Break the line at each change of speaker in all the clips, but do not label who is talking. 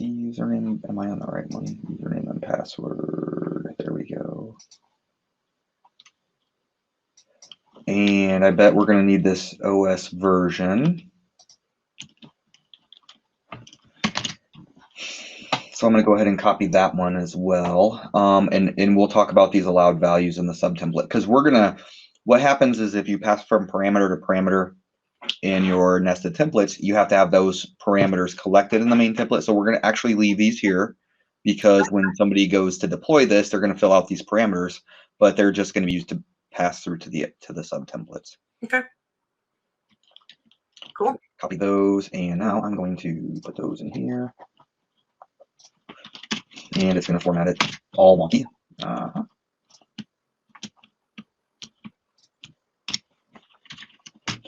see username. Am I on the right one? Username and password. There we go. And I bet we're going to need this OS version. So I'm going to go ahead and copy that one as well. And we'll talk about these allowed values in the subtemplate, because we're going to, what happens is if you pass from parameter to parameter in your nested templates, you have to have those parameters collected in the main template. So we're going to actually leave these here, because when somebody goes to deploy this, they're going to fill out these parameters, but they're just going to be used to pass through to the subtemplates.
Okay. Cool.
Copy those, and now I'm going to put those in here. And it's going to format it all wonky. Get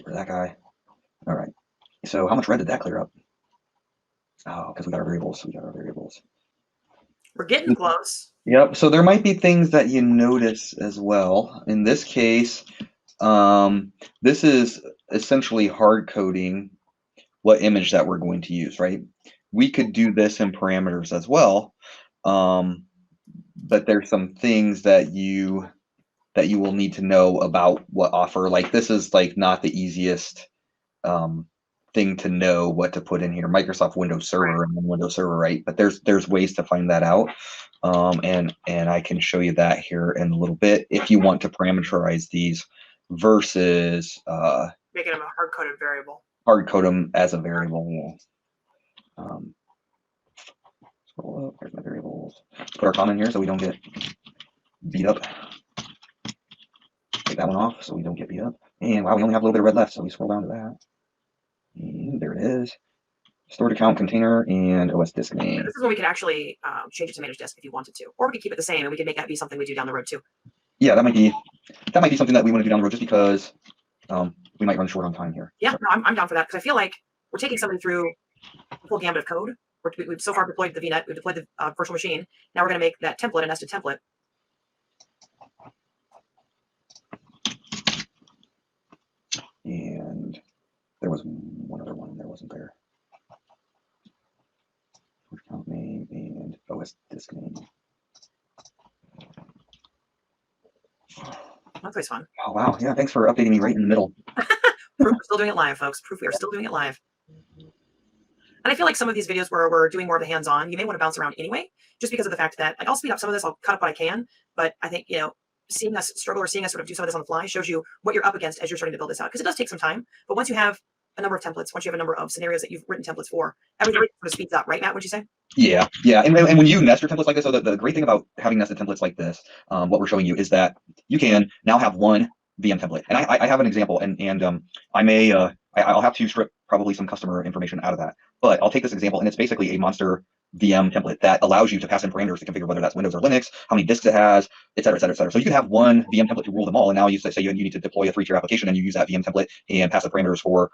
rid of that guy. All right. So how much red did that clear up? Oh, because we got our variables.
We're getting close.
Yep. So there might be things that you notice as well. In this case, this is essentially hard coding what image that we're going to use, right? We could do this in parameters as well, but there's some things that you will need to know about what offer. Like this is like not the easiest thing to know what to put in here. Microsoft Windows Server and then Windows Server, right? But there's ways to find that out, and I can show you that here in a little bit if you want to parameterize these versus
making them a hard-coded variable.
Hard code them as a variable. Scroll up. There's my variables. Let's put our comment here so we don't get beat up. Take that one off so we don't get beat up. And wow, we only have a little bit of red left, so we scroll down to that. And there it is. Stored account container and OS disk name.
This is when we can actually change it to manage disk if you wanted to, or we could keep it the same and we can make that be something we do down the road too.
Yeah, that might be something that we want to do down the road, just because we might run short on time here.
Yeah, no, I'm down for that, because I feel like we're taking somebody through the full gambit of code. We've so far deployed the VNet, we've deployed the virtual machine. Now we're going to make that template a nested template.
And there was one other one there, wasn't there? Account name and OS disk name.
That's always fun.
Oh wow, yeah, thanks for updating me right in the middle.
Proof we're still doing it live, folks. Proof we are still doing it live. And I feel like some of these videos where we're doing more of the hands-on, you may want to bounce around anyway, just because of the fact that, like, I'll speed up some of this, I'll cut up what I can, but I think, seeing us struggle or seeing us sort of do some of this on the fly shows you what you're up against as you're starting to build this out, because it does take some time. But once you have a number of templates, once you have a number of scenarios that you've written templates for, everything sort of speeds up, right, Matt? What'd you say?
Yeah. And when you nest your templates like this, so the great thing about having nested templates like this, what we're showing you is that you can now have one VM template. And I have an example, and I may I'll have to strip probably some customer information out of that, but I'll take this example, and it's basically a monster VM template that allows you to pass in parameters to configure whether that's Windows or Linux, how many disks it has, et cetera, et cetera, et cetera. So you can have one VM template to rule them all. And now you say you need to deploy a 3-tier application, and you use that VM template and pass the parameters for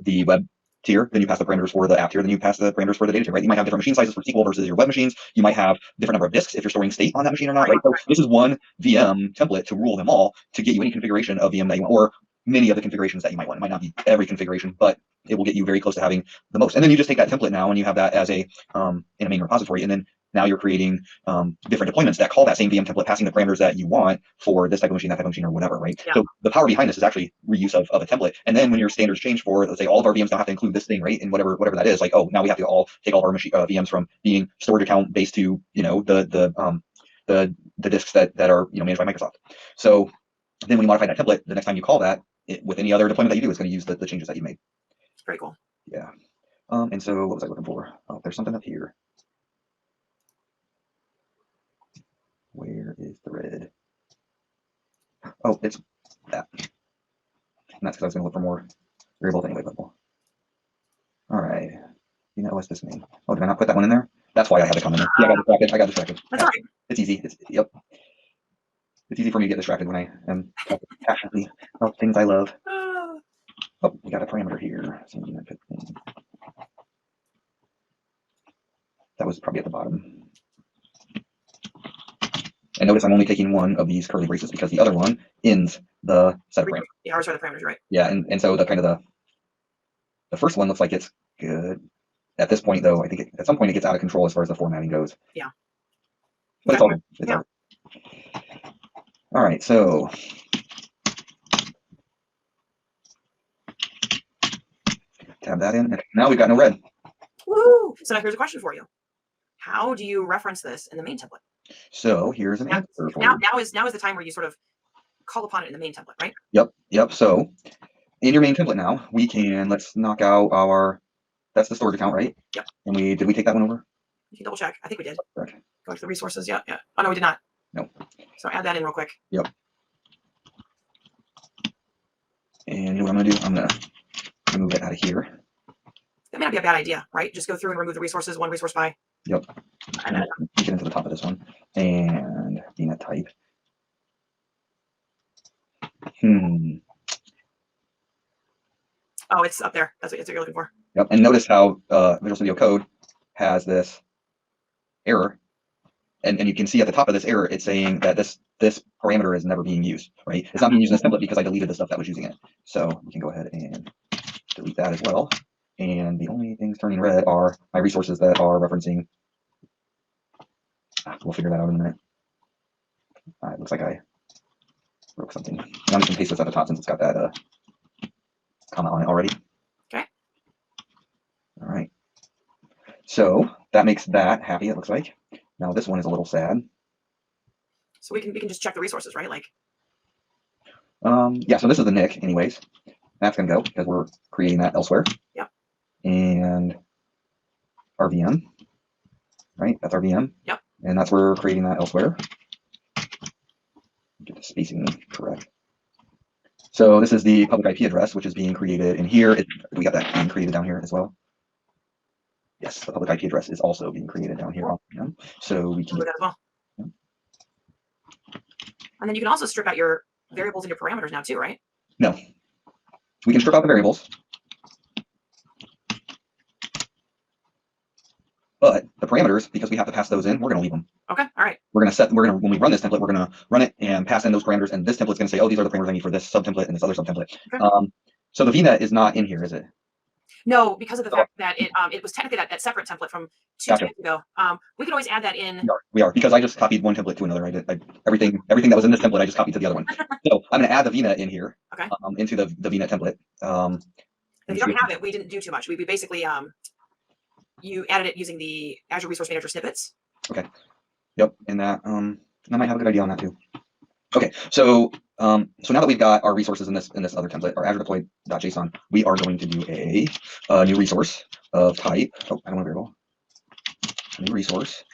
the web tier, then you pass the parameters for the app tier, then you pass the parameters for the data tier, right? You might have different machine sizes for SQL versus your web machines. You might have different number of disks if you're storing state on that machine or not, right? So this is one VM template to rule them all, to get you any configuration of VM that you want, or many of the configurations that you might want. It might not be every configuration, but it will get you very close to having the most. And then you just take that template now and you have that as a in a main repository, and then now you're creating different deployments that call that same VM template, passing the parameters that you want for this type of machine, that type of machine, or whatever, right? Yeah. So the power behind this is actually reuse of a template. And then when your standards change for, let's say, all of our VMs now have to include this thing, right? And whatever that is, like, oh, now we have to all take all of our machine VMs from being storage account based to, the disks that are managed by Microsoft. So then when you modify that template, the next time you call that, with any other deployment that you do, it's going to use the changes that you made.
Very cool.
Yeah. And so what was I looking for? Oh, there's something up here. Where is the red? Oh, it's that. And that's because I was going to look for more variables anyway. But all right. OS disk name. Oh, did I not put that one in there? That's why I had to come in there. Yeah, I got distracted.
That's all right.
It's easy. Yep. It's easy for me to get distracted when I am passionately about things I love. Oh, we got a parameter here. That was probably at the bottom. And notice I'm only taking one of these curly braces because the other one ends the set of parameters.
Yeah, ours are the parameters, right?
Yeah, and so the first one looks like it's good. at this point, though, I think at some point it gets out of control as far as the formatting goes.
Yeah.
But it's all good. It's all good. All right, so tab that in. And now we've got no red.
Woo! So now here's a question for you. How do you reference this in the main template?
So here's an answer for you.
Now is the time where you sort of call upon it in the main template, right?
Yep. So in your main template now, we can, let's knock out our, that's the storage account, right?
Yep.
And did we take that one over?
You can double check. I think we did.
Correct.
Go to the resources. Yeah. Oh, no, we did not.
No.
So add that in real quick.
Yep. And you know what I'm going to do? I'm going to remove it out of here.
That may not be a bad idea, right? Just go through and remove the resources, one resource by.
Yep. And get into the top of this one. And VNet type.
Oh, it's up there. That's what you're looking for.
Yep. And notice how Visual Studio Code has this error. And you can see at the top of this error, it's saying that this parameter is never being used, right? It's not being used in this template because I deleted the stuff that was using it. So we can go ahead and delete that as well. And the only things turning red are my resources that are referencing. We'll figure that out in a minute. It looks like I broke something. And I'm just going to paste this at the top since it's got that comma on it already.
Okay.
All right. So that makes that happy, it looks like. Now this one is a little sad.
So we can just check the resources, right? Like.
Yeah, so this is the nick anyways. That's going to go because we're creating that elsewhere.
Yep.
And our VM, right? That's our VM.
Yep.
And that's where we're creating that elsewhere. Get the spacing correct. So this is the public IP address, which is being created in here. We got that being created down here as well. Yes, the public IP address is also being created down here. So we can do
that as well. Yeah. And then you can also strip out your variables and your parameters now too, right?
No. We can strip out the variables. But the parameters, because we have to pass those in, we're going to leave them.
Okay. All right.
When we run this template, we're going to run it and pass in those parameters. And this template is going to say, oh, these are the parameters I need for this subtemplate and this other subtemplate. Okay. So the VNet is not in here, is it?
No, because of the fact that it was technically that separate template from two days ago. We could always add that in.
We are because I just copied one template to another. Everything that was in this template, I just copied to the other one. So I'm going to add the VNet in here.
Okay.
Into the VNet template.
If you don't have it, we didn't do too much. We basically you added it using the Azure Resource Manager snippets.
Okay. Yep. And that I might have a good idea on that too. Okay. So now that we've got our resources in this other template, our Azure deploy.json, we are going to do a new resource of type. Oh, I don't want a variable. A new resource.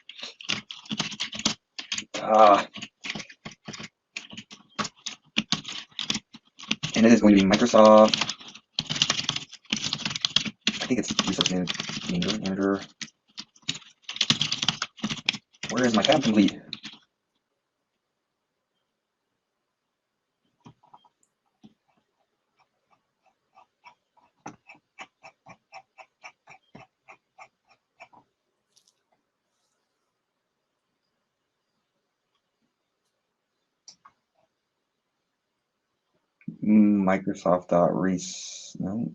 And it is going to be Microsoft. I think it's resource manager. Where is my tab complete? Microsoft.res. No.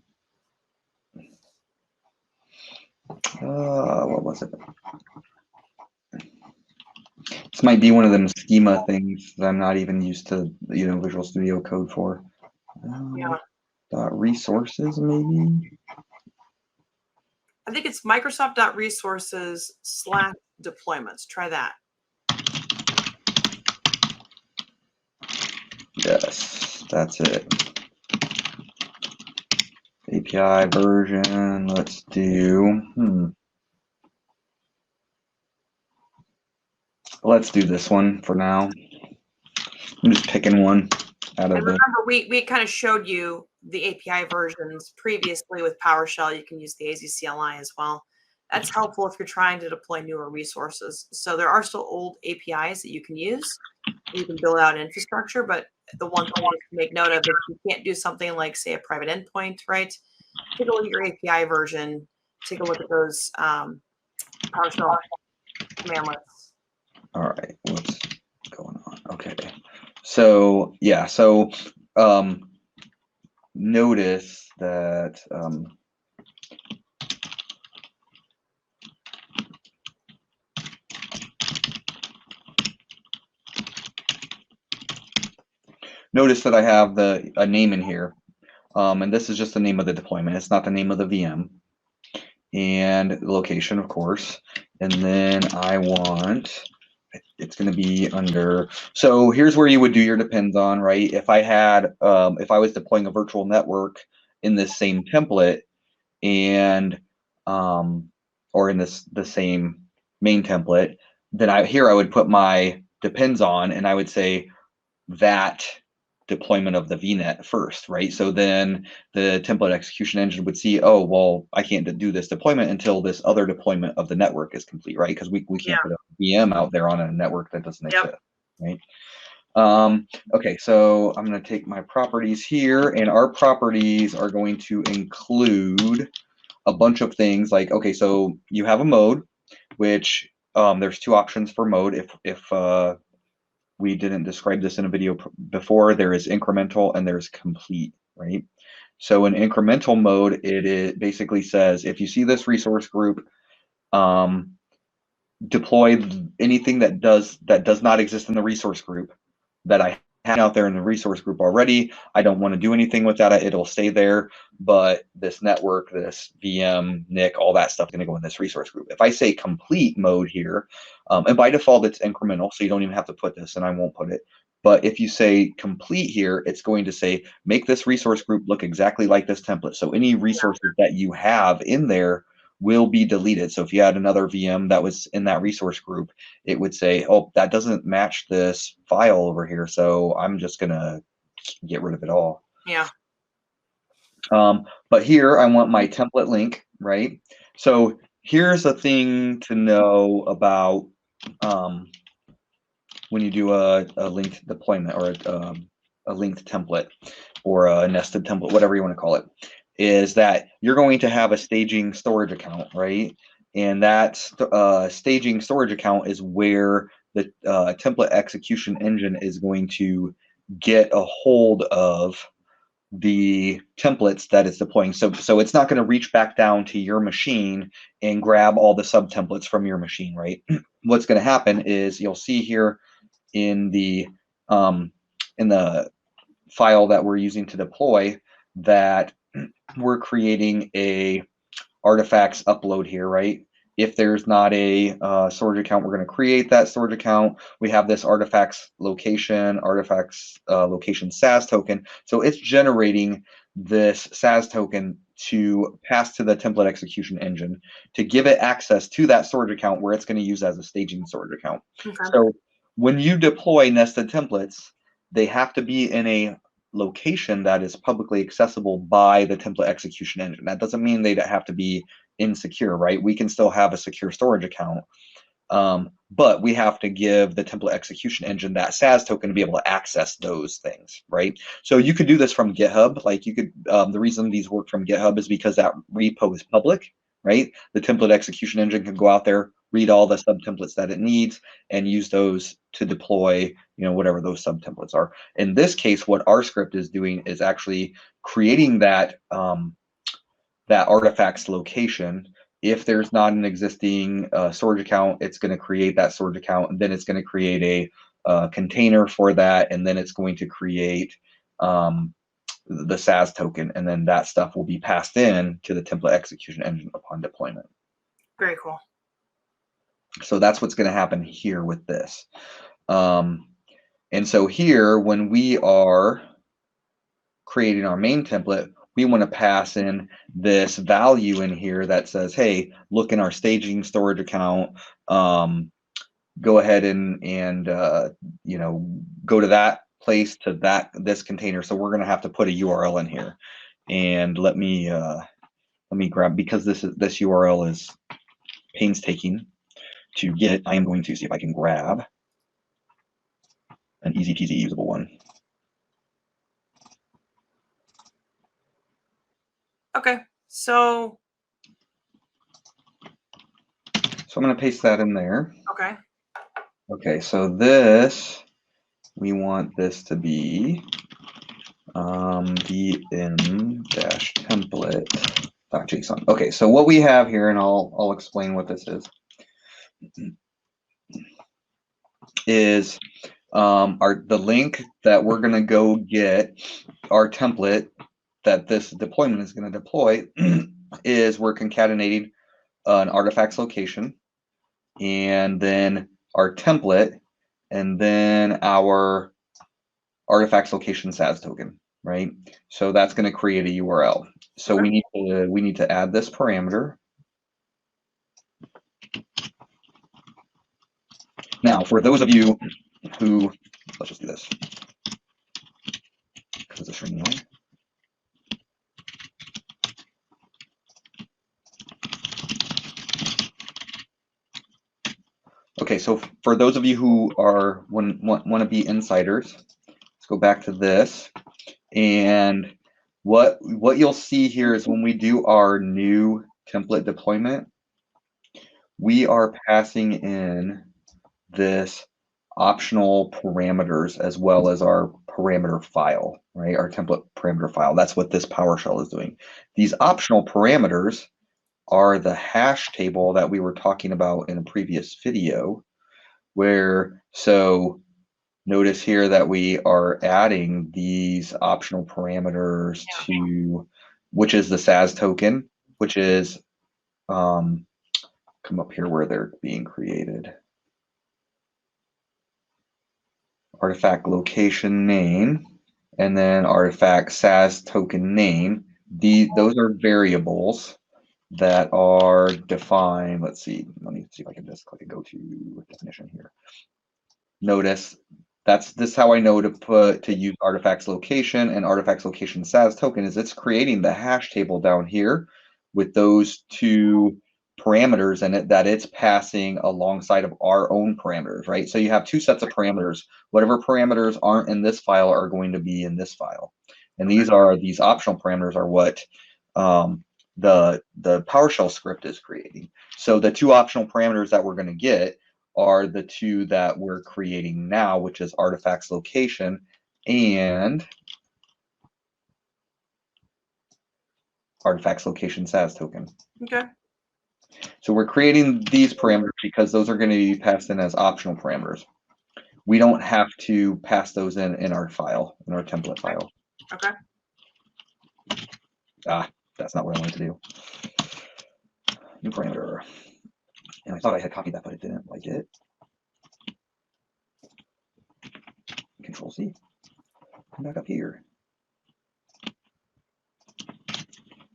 What was it? This might be one of them schema things that I'm not even used to, Visual Studio Code for.
Yeah.
Resources, maybe.
I think it's Microsoft.resources/deployments. Try that.
Yes, that's it. API version. Let's do. Let's do this one for now. I'm just picking one out of
and remember, we kind of showed you the API versions previously with PowerShell. You can use the AZ CLI as well. That's helpful if you're trying to deploy newer resources. So there are still old APIs that you can use. You can build out infrastructure, but the one thing to make note of is you can't do something like, say, a private endpoint, right? Take a look at your API version. Take a look at those PowerShell commandlets.
All right, what's going on? Okay, so yeah, so notice that notice that I have a name in here. And this is just the name of the deployment. It's not the name of the VM. And the location, of course. And then I want, it's going to be under, so here's where you would do your depends on, right? If I had, if I was deploying a virtual network in this same template and, or in the same main template, then I would put my depends on, and I would say that deployment of the VNet first, right? So then the template execution engine would see, oh, well, I can't do this deployment until this other deployment of the network is complete, right? Because we can't put a VM out there on a network that doesn't exist, right? Okay, so I'm going to take my properties here, and our properties are going to include a bunch of things like, okay, so you have a mode, which there's two options for mode. If we didn't describe this in a video before, there is incremental and there's complete, right? So in incremental mode, it basically says, if you see this resource group, deploy anything that does not exist in the resource group that I have out there in the resource group already. I don't want to do anything with that. It'll stay there, but this network, this VM, NIC, all that stuff is going to go in this resource group. If I say complete mode here, and by default it's incremental, so you don't even have to put this, and I won't put it. But if you say complete here, it's going to say, make this resource group look exactly like this template. So any resources that you have in there will be deleted. So if you had another VM that was in that resource group, it would say, oh, that doesn't match this file over here, so I'm just going to get rid of it all.
Yeah.
But here I want my template link, right? So here's a thing to know about when you do a linked deployment or a linked template or a nested template, whatever you want to call it, is that you're going to have a staging storage account, right? And that staging storage account is where the template execution engine is going to get a hold of the templates that it's deploying. So it's not going to reach back down to your machine and grab all the sub templates from your machine, right? What's going to happen is you'll see here in the file that we're using to deploy that we're creating a artifacts upload here, right? If there's not a storage account, we're going to create that storage account. We have this artifacts location SAS token. So it's generating this SAS token to pass to the template execution engine to give it access to that storage account where it's going to use as a staging storage account.
Okay.
So when you deploy nested templates, they have to be in a location that is publicly accessible by the template execution engine. That doesn't mean they have to be insecure, right? We can still have a secure storage account, but we have to give the template execution engine that SAS token to be able to access those things, right? So you could do this from GitHub. Like you could, the reason these work from GitHub is because that repo is public, right? The template execution engine can go out there, read all the sub templates that it needs, and use those to deploy, whatever those sub templates are. In this case, what our script is doing is actually creating that that artifacts location. If there's not an existing storage account, it's going to create that storage account, and then it's going to create a container for that, and then it's going to create the SAS token, and then that stuff will be passed in to the template execution engine upon deployment.
Very cool.
So that's what's going to happen here with this. And so here, when we are creating our main template, we want to pass in this value in here that says, hey, look in our staging storage account, go ahead and go to that place, to this container. So we're going to have to put a URL in here. And let me grab, because this URL is painstaking to get, I am going to see if I can grab an easy peasy usable one.
Okay, so
I'm going to paste that in there.
Okay.
Okay, so this, we want this to be vm-template.json. Okay, so what we have here, and I'll explain what this is the link that we're going to go get our template that this deployment is going to deploy is we're concatenating an artifacts location, and then our template, and then our artifacts location SAS token, right? So that's going to create a URL. So we need to add this parameter. Now, for those of you who, let's just do this because it's a string anyway. Okay, so for those of you who are want to be insiders, let's go back to this. And what you'll see here is when we do our new template deployment, we are passing in this optional parameters as well as our parameter file, right? Our template parameter file. That's what this PowerShell is doing. These optional parameters are the hash table that we were talking about in a previous video, where, so notice here that we are adding these optional parameters to, which is the SAS token, which is, come up here where they're being created. Artifact location name, and then artifact SAS token name. Those are variables that are defined. Let's see, let me see if I can just click and go to definition here. Notice this is how I know to use artifacts location and artifacts location SAS token is it's creating the hash table down here with those two parameters in it that it's passing alongside of our own parameters, right? So you have two sets of parameters. Whatever parameters aren't in this file are going to be in this file. And these optional parameters are what the PowerShell script is creating. So the two optional parameters that we're going to get are the two that we're creating now, which is artifacts location and artifacts location SAS token.
Okay.
So we're creating these parameters because those are going to be passed in as optional parameters. We don't have to pass those in our file, in our template file.
Okay.
That's not what I wanted to do. New parameter. And I thought I had copied that, but it didn't like it. Control C. Come back up here.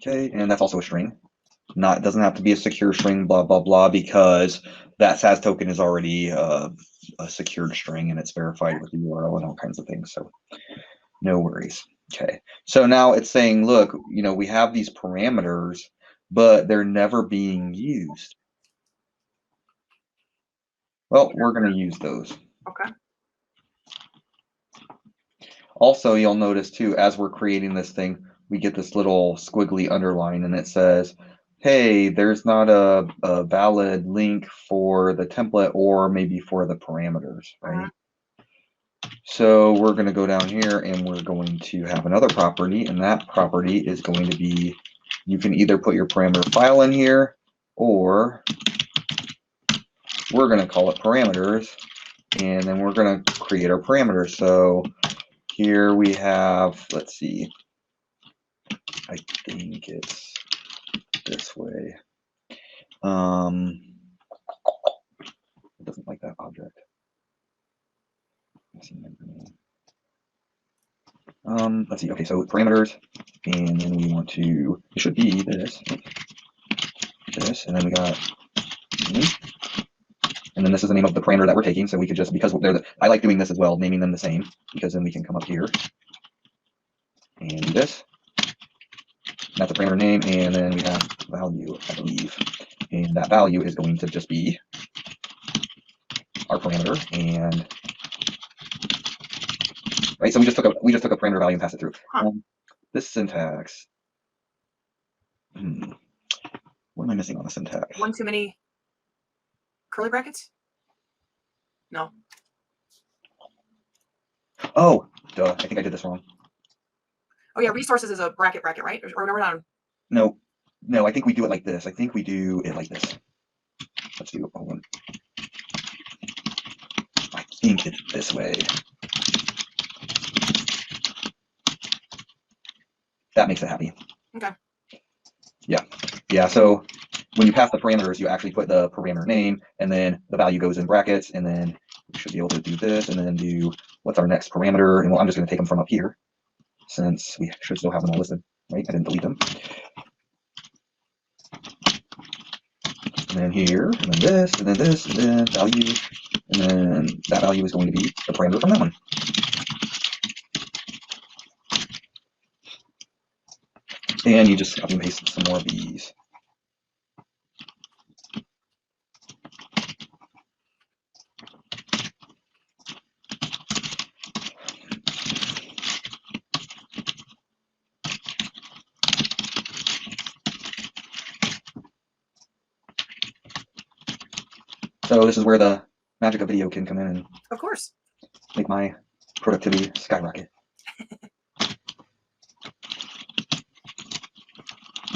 Okay, and that's also a string. It doesn't have to be a secure string, blah, blah, blah, because that SAS token is already a secured string and it's verified with the URL and all kinds of things. So no worries. Okay, so now it's saying, look, we have these parameters, but they're never being used. Well, we're going to use those.
Okay.
Also, you'll notice too, as we're creating this thing, we get this little squiggly underline and it says, hey, there's not a valid link for the template or maybe for the parameters, right? So we're going to go down here and we're going to have another property, and that property is going to be, you can either put your parameter file in here, or we're going to call it parameters, and then we're going to create our parameters. So here we have, let's see, I think it's this way. It doesn't like that object. Let's see. Okay, so parameters, and then we want to, it should be this, and then we got, and then this is the name of the parameter that we're taking. So we could just, because I like doing this as well, naming them the same, because then we can come up here and do this. That's a parameter name, and then we have value, I believe, and that value is going to just be our parameter, and right. So we just took a parameter value and passed it through. This syntax. What am I missing on the syntax?
One too many curly brackets? No.
Oh, duh. I think I did this wrong.
Oh yeah, resources is a bracket, right? Or no, we're not.
No, I think we do it like this. I think we do it like this. Let's do one. think it's this way. That makes it happy.
Okay.
Yeah, so when you pass the parameters, you actually put the parameter name, and then the value goes in brackets, and then we should be able to do this, and then do, what's our next parameter? And well, I'm just going to take them from up here, since we should still have them all listed, right? I didn't delete them. And then here, and then this, and then this, and then value, and then that value is going to be the parameter from that one. And you just copy and paste some more of these. So this is where the magic of video can come in and
Of course.
make my productivity skyrocket.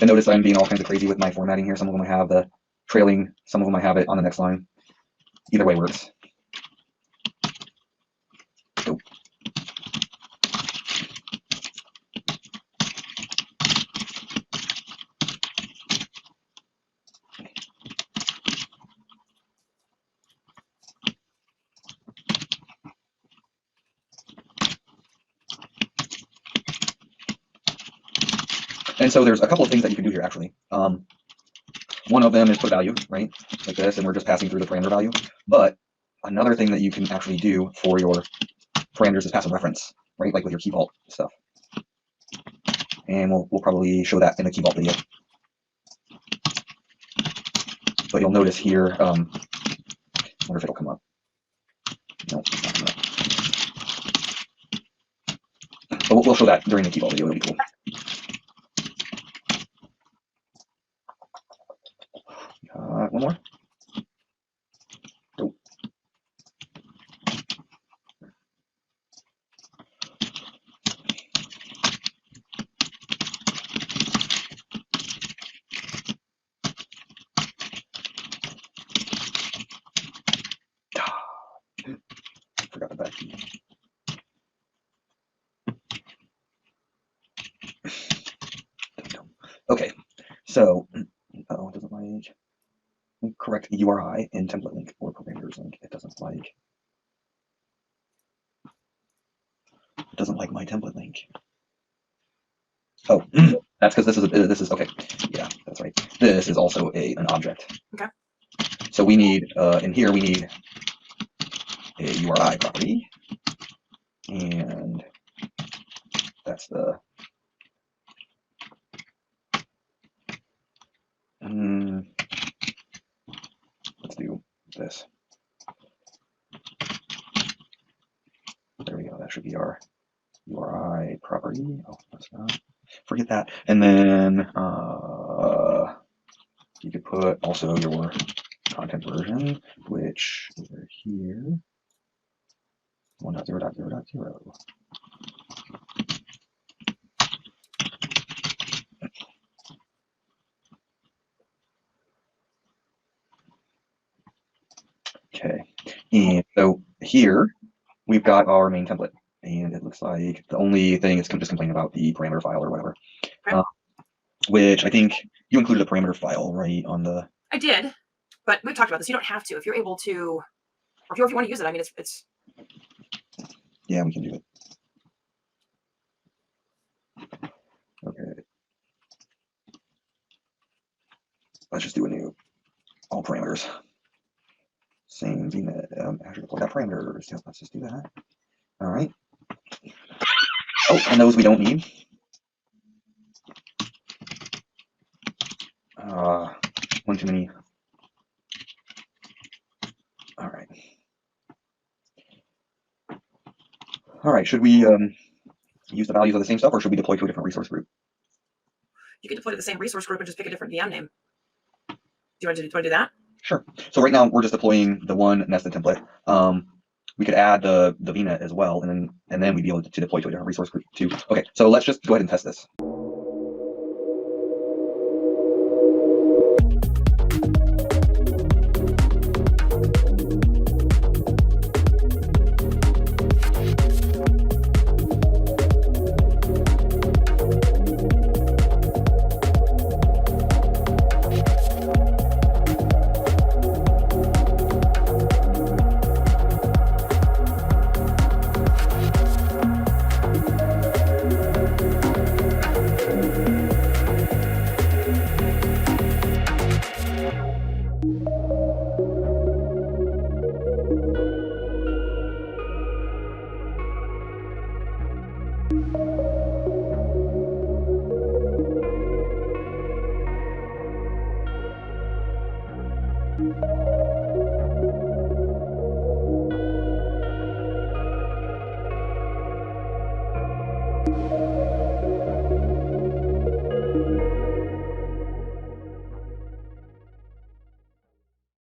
And notice I'm being all kinds of crazy with my formatting here. Some of them I have the trailing, some of them I have it on the next line. Either way works. Go. And so there's a couple of things that you can do here, actually. One of them is put value, right, like this, and we're just passing through the parameter value. But another thing that you can actually do for your parameters is pass a reference, right, like with your key vault stuff. And we'll probably show that in the key vault video. But you'll notice here, I wonder if it'll come up. No, it's not coming up. But we'll show that during the key vault video. It'll be cool. One more. Nope. Forgot the back key. Okay, so it doesn't like correct URI in template link or parameters link. It doesn't like my template link. Oh, that's because this is okay. Yeah, that's right. This is also an object.
Okay.
So we need in here we need a URI property, and that's the let's do this. There we go. That should be our URI property. Oh, that's not. Forget that. And then you could put also your content version, which over here 1.0.0.0. Okay, and so here we've got our main template, and it looks like the only thing is just complaining about the parameter file or whatever,
Okay.
Which I think you included a parameter file, right, on the.
I did, but we've talked about this. You don't have to if you're able to, or if you want to use it. I mean, it's.
Yeah, we can do it. Okay. Let's just do a new all parameters. Same VNet, Azure deploy that parameters. Yeah, let's just do that. All right. Oh, and those we don't need. One too many. All right. All right. Should we use the values of the same stuff, or should we deploy to a different resource group?
You can deploy to the same resource group and just pick a different VM name. Do you want to do that?
Sure. So right now we're just deploying the one nested template. We could add the VNet as well, and then we'd be able to deploy to a different resource group too. Okay, so let's just go ahead and test this.